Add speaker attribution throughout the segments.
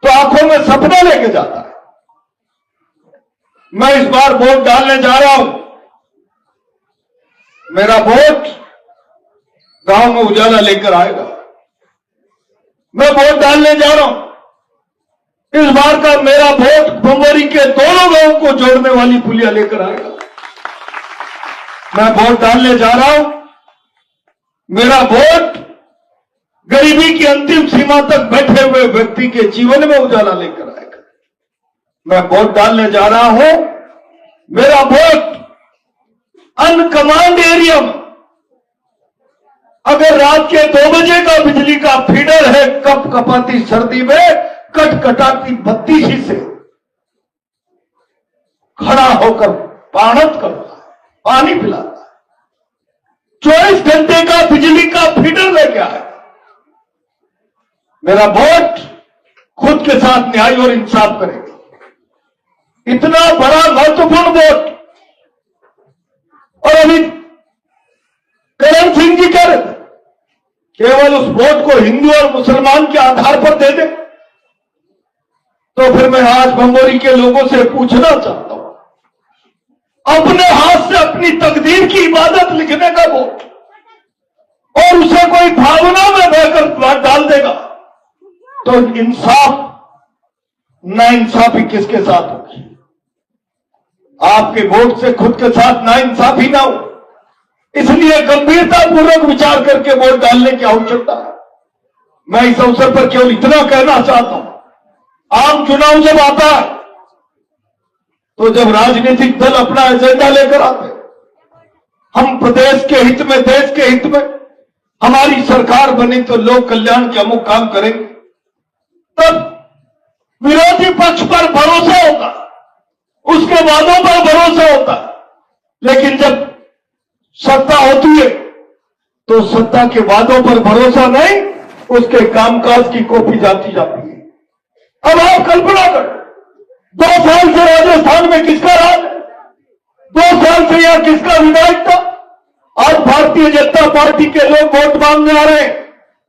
Speaker 1: तो आंखों में सपना लेके जाता है। मैं इस बार वोट डालने जा रहा हूं। मेरा वोट गांव में उजाला लेकर आएगा। मैं वोट डालने जा रहा हूं। इस बार का मेरा वोट बम्बोरी के दोनों गांवों को जोड़ने वाली पुलिया लेकर आएगा। मैं वोट डालने जा रहा हूं। मेरा वोट गरीबी की अंतिम सीमा तक बैठे हुए व्यक्ति के जीवन में उजाला लेकर आएगा। मैं वोट डालने जा रहा हूं। मेरा वोट अनकमांड एरिया में अगर रात के 2 बजे का बिजली का फीडर है, कप कपाती सर्दी में कटकटाती बत्ती से खड़ा होकर पानत करता है, पानी पिलाता है, 24 घंटे का बिजली का फीडर लेके आया। मेरा वोट खुद के साथ न्याय और इंसाफ करेगा। इतना बड़ा महत्वपूर्ण वोट। और अभी करण सिंह जी कह रहे थे केवल उस वोट को हिंदू और मुसलमान के आधार पर दे दे। तो फिर मैं आज बम्बोरी के लोगों से पूछना चाहता हूं, अपने हाथ से अपनी तकदीर की इबादत लिखने का वोट और उसे कोई भावना में बहकर डाल देगा तो इंसाफ नाइंसाफी किसके साथ होगी? आपके वोट से खुद के साथ नाइंसाफी ना हो, इसलिए गंभीरता पूर्वक विचार करके वोट डालने की आवश्यकता है। मैं इस अवसर पर केवल इतना कहना चाहता हूं, आम चुनाव जब आता है तो जब राजनीतिक दल अपना एजेंडा लेकर आते हैं, हम प्रदेश के हित में, देश के हित में हमारी सरकार बनी तो लोक कल्याण के अमुक काम करेंगे, तब विरोधी पक्ष पर भरोसा होगा, उसके वादों पर भरोसा होता है। लेकिन जब सत्ता होती है तो सत्ता के वादों पर भरोसा नहीं, उसके कामकाज की कॉपी जाती जाती है। अब आप कल्पना करें, 2 साल से राजस्थान में किसका राज है? 2 साल से यहां किसका विधायक था? आज भारतीय जनता पार्टी के लोग वोट मांगने आ रहे हैं।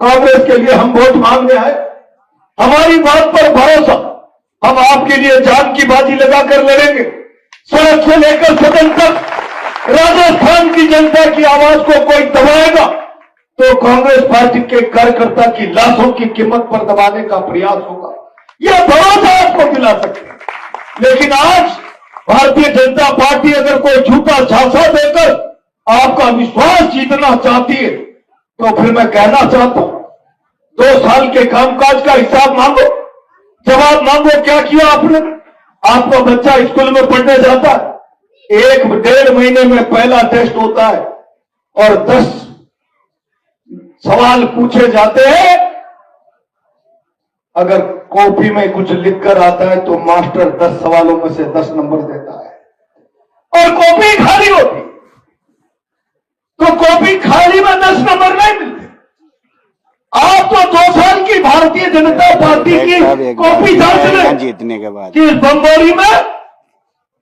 Speaker 1: कांग्रेस के लिए हम वोट मांगने आए। हमारी बात पर भरोसा, हम आपके लिए जान की बाजी लगाकर लड़ेंगे। सड़क से लेकर सदन तक राजस्थान की जनता की आवाज को कोई दबाएगा तो कांग्रेस पार्टी के कार्यकर्ता की लाशों की कीमत पर दबाने का प्रयास होगा। यह भरोसा आपको दिला सकते हैं। लेकिन आज भारतीय जनता पार्टी अगर कोई झूठा झांसा देकर आपका विश्वास जीतना चाहती है तो फिर मैं कहना चाहता हूं, 2 साल के कामकाज का हिसाब मांगो, जवाब मांगो, क्या किया आपने? आपका बच्चा स्कूल में पढ़ने जाता है, 1-1.5 महीने में पहला टेस्ट होता है और 10 सवाल पूछे जाते हैं। अगर कॉपी में कुछ लिखकर आता है तो मास्टर 10 सवालों में से 10 नंबर देता है और कॉपी खाली होती, तो कॉपी खाली में 10 नंबर नहीं मिलते। आप तो 2 साल की भारतीय जनता पार्टी की कॉपी जांच लें
Speaker 2: जीतने के बाद
Speaker 1: कि इस बम्बोरी में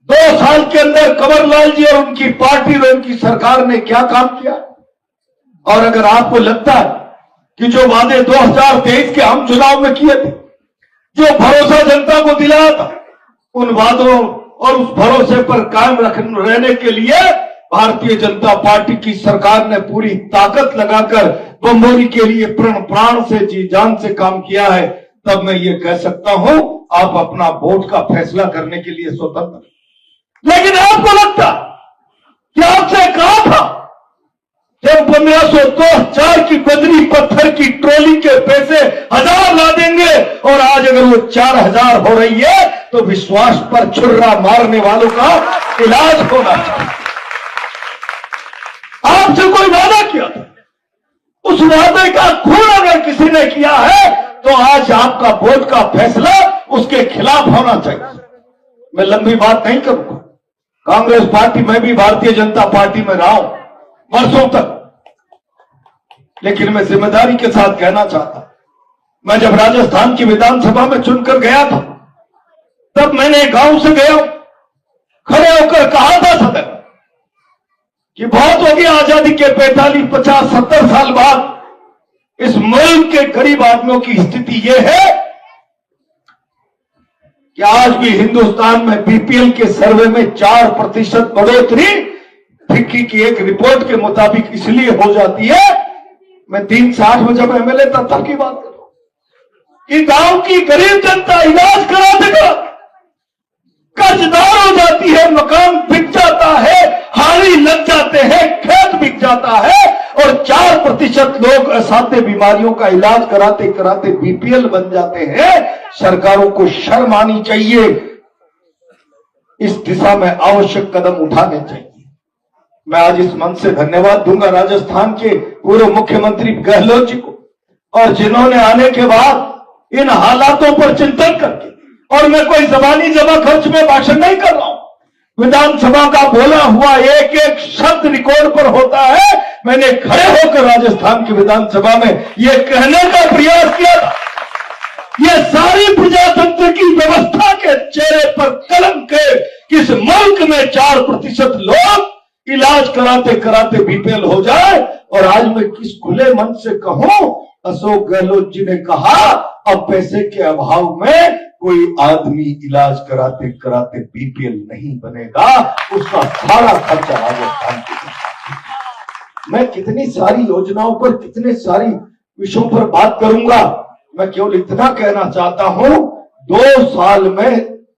Speaker 1: 2 साल के अंदर कंवरलाल जी और उनकी पार्टी और उनकी सरकार ने क्या काम किया। और अगर आपको लगता है कि जो वादे 2023 के हम चुनाव में किए थे, जो भरोसा जनता को दिलाया था, उन वादों और उस भरोसे पर कायम रहने के लिए भारतीय जनता पार्टी की सरकार ने पूरी ताकत लगाकर बम्बोरी के लिए प्राण से, जी जान से काम किया है, तब मैं ये कह सकता हूं आप अपना वोट का फैसला करने के लिए स्वतंत्र। लेकिन आपको लगता कि आपसे कहा था जब 1504 की बदरी पत्थर की ट्रॉली के पैसे 1000 ला देंगे और आज अगर वो 4000 हो रही है तो विश्वास पर छुर्रा मारने वालों का इलाज होना चाहिए। आपसे कोई वादा किया था, उस वादे का खून अगर किसी ने किया है तो आज आपका वोट का फैसला उसके खिलाफ होना चाहिए। मैं लंबी बात नहीं करूंगा। कांग्रेस पार्टी में भी भारतीय जनता पार्टी में रहा हूं वर्षों तक, लेकिन मैं जिम्मेदारी के साथ कहना चाहता हूं, मैं जब राजस्थान की विधानसभा में चुनकर गया था तब मैंने गांव से गया, खड़े होकर कहा था सदन कि बहुत हो गया आजादी के 45, 50, 70 साल बाद इस मुल्क के गरीब आदमियों की स्थिति यह है कि आज भी हिंदुस्तान में बीपीएल के सर्वे में 4% बढ़ोतरी फिक्की की एक रिपोर्ट के मुताबिक इसलिए हो जाती है। मैं 360 में जब एमएलए था तब की बात कर रहा हूं कि गांव की गरीब जनता इलाज कराते कराते कर्जदार हो जाती है, मकान बिक जाता है, हानि लग जाते हैं, खेत बिक जाता है और 4% लोग असाध्य बीमारियों का इलाज कराते कराते बीपीएल बन जाते हैं। सरकारों को शर्म आनी चाहिए, इस दिशा में आवश्यक कदम उठाने चाहिए। मैं आज इस मंच से धन्यवाद दूंगा राजस्थान के पूर्व मुख्यमंत्री गहलोत जी को, और जिन्होंने आने के बाद इन हालातों पर चिंतन करके, और मैं कोई जबानी जमा खर्च में भाषण नहीं कर रहा हूं, विधानसभा का बोला हुआ एक एक शब्द रिकॉर्ड पर होता है। मैंने खड़े होकर राजस्थान की विधानसभा में यह कहने का प्रयास किया था, यह सारी प्रजातंत्र की व्यवस्था के चेहरे पर कलंक है कि इस मुल्क में 4% लोग इलाज कराते कराते बीपीएल हो जाए। और आज मैं किस खुले मन से कहूं, अशोक गहलोत जी ने कहा अब पैसे के अभाव में कोई आदमी इलाज कराते कराते बीपीएल नहीं बनेगा, उसका सारा खर्चा राजस्थान की। मैं कितनी सारी योजनाओं पर, कितने सारी विषयों पर बात करूंगा। मैं केवल इतना कहना चाहता हूं, 2 साल में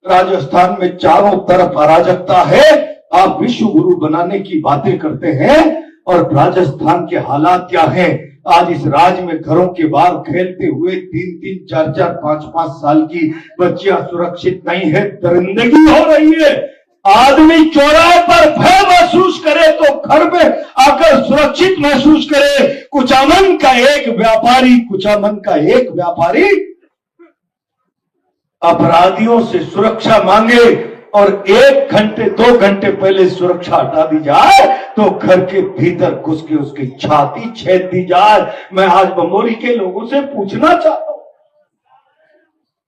Speaker 1: राजस्थान में चारों तरफ अराजकता है। आप विश्व गुरु बनाने की बातें करते हैं और राजस्थान के हालात क्या हैं। आज इस राज्य में घरों के बाहर खेलते हुए 3-3, 4-4, 5-5 साल की बच्चियां सुरक्षित नहीं है, दरिंदगी हो रही है। आदमी चौराहे पर भय महसूस करे तो घर में आकर सुरक्षित महसूस करे। कुचामन का एक व्यापारी अपराधियों से सुरक्षा मांगे और 1 घंटे 2 घंटे पहले सुरक्षा हटा दी जाए तो घर के भीतर घुस के उसकी छाती छेद दी जाए। मैं आज बमोरी के लोगों से पूछना चाहता हूं,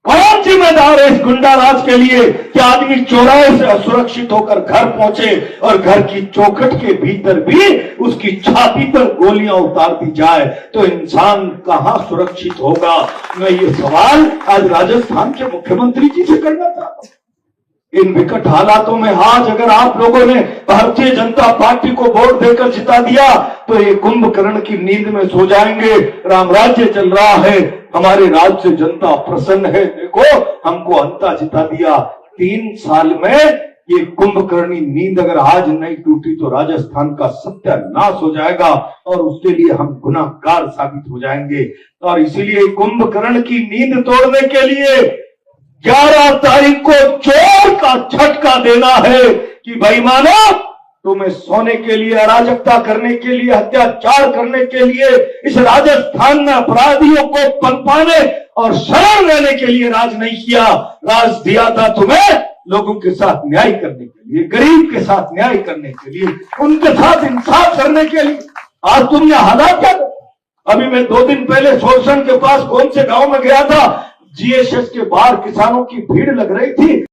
Speaker 1: कौन जिम्मेदार है इस गुंडा राज के लिए कि आदमी चौराहे से असुरक्षित होकर घर पहुंचे और घर की चौखट के भीतर भी उसकी छाती पर गोलियां उतार दी जाए, तो इंसान कहां सुरक्षित होगा। मैं ये सवाल आज राजस्थान के मुख्यमंत्री जी से करना चाहता हूं। इन विकट हालातों में आज अगर आप लोगों ने भारतीय जनता पार्टी को वोट देकर जिता दिया तो ये कुंभकर्ण की नींद में सो जाएंगे। राम राज्य चल रहा है, हमारे राज्य से जनता प्रसन्न है, देखो हमको अंता जिता दिया। 3 साल में ये कुंभकर्णी नींद अगर आज नहीं टूटी तो राजस्थान का सत्यानाश हो जाएगा और उसके लिए हम गुनाहगार साबित हो जाएंगे। और इसीलिए कुंभकर्ण की नींद तोड़ने के लिए 11 तारीख को चोर का झटका देना है कि भाई मानो तुम्हें सोने के लिए, अराजकता करने के लिए, अत्याचार करने के लिए, इस राजस्थान में अपराधियों को पनपाने और शरण रहने के लिए राज नहीं किया। राज दिया था तुम्हें लोगों के साथ न्याय करने के लिए, गरीब के साथ न्याय करने के लिए, उनके साथ इंसाफ करने के लिए। आज तुमने हालात क्या कर? अभी मैं 2 दिन पहले सोरसन के पास कौन से गांव में गया था, जीएसएस के बाहर किसानों की भीड़ लग रही थी।